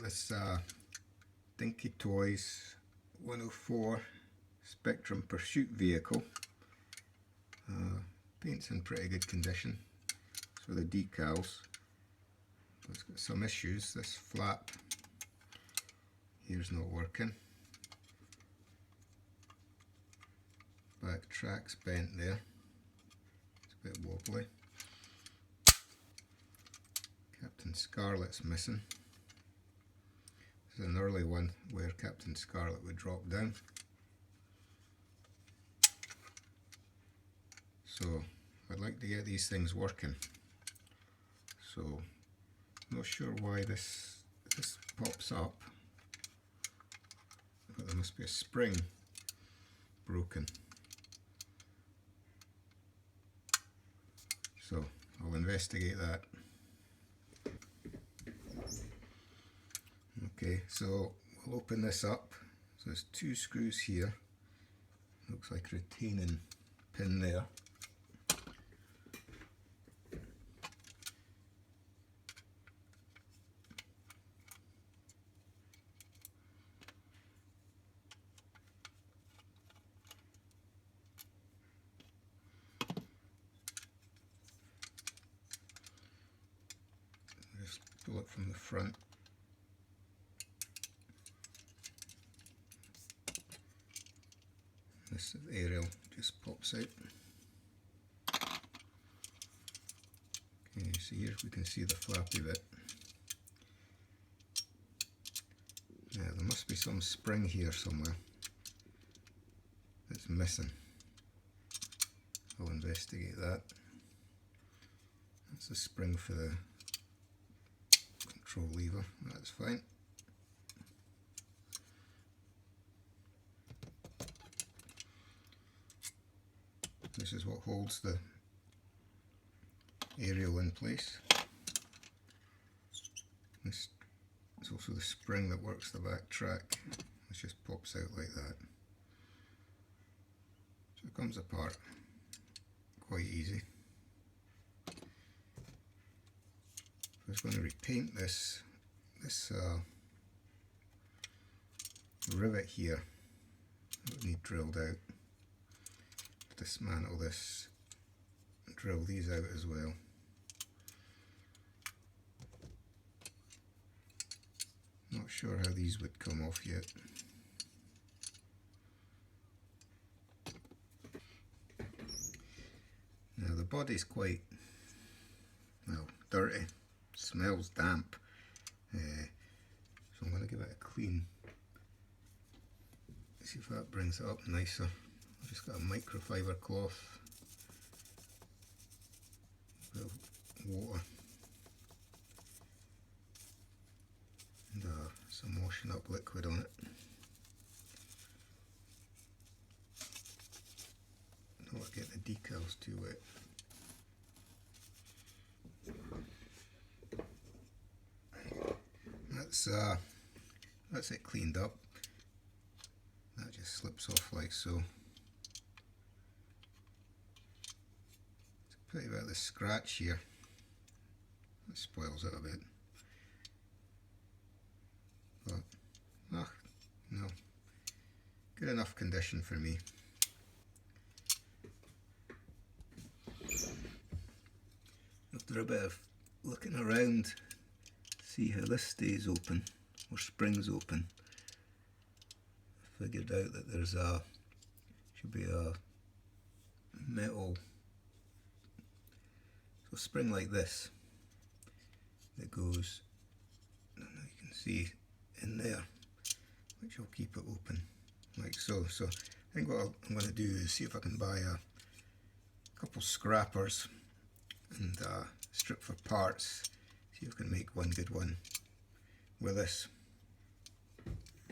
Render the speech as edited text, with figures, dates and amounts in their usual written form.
got this Dinky Toys 104 Spectrum Pursuit vehicle. Paint's in pretty good condition. So the decals, but it's got some issues. This flap here's not working. Back track's bent there. It's a bit wobbly. Captain Scarlet's missing. This is an early one where Captain Scarlet would drop down. So I'd like to get these things working. So I'm not sure why this pops up, but there must be a spring broken. So I'll investigate that. Okay, so we'll open this up. So there's two screws here. Looks like a retaining pin there. Just pull it from the front. This aerial just pops out. Okay, so here we can see the flappy bit. Now there must be some spring here somewhere that's missing. I'll investigate that. That's the spring for the control lever, that's fine. This is what holds the aerial in place. This is also the spring that works the back track. It just pops out like that. So it comes apart quite easy. I was going to repaint this rivet here. It would need drilled out. Dismantle this and drill these out as well. Not sure how these would come off yet. Now the body's quite, well, dirty, smells damp, so I'm going to give it a clean. See if that brings it up nicer. I've just got a microfiber cloth, a bit of water, and some washing up liquid on it. Don't want to get the decals too wet. That's it cleaned up. That just slips off like so. Pretty about the scratch here. It spoils it a bit. But, no. Good enough condition for me. After a bit of looking around, see how this stays open, or springs open, I figured out that there's should be a metal spring like this that goes, I don't know, you can see in there, which will keep it open like so. So I think what I'm going to do is see if I can buy a couple scrappers and strip for parts, see if I can make one good one with this.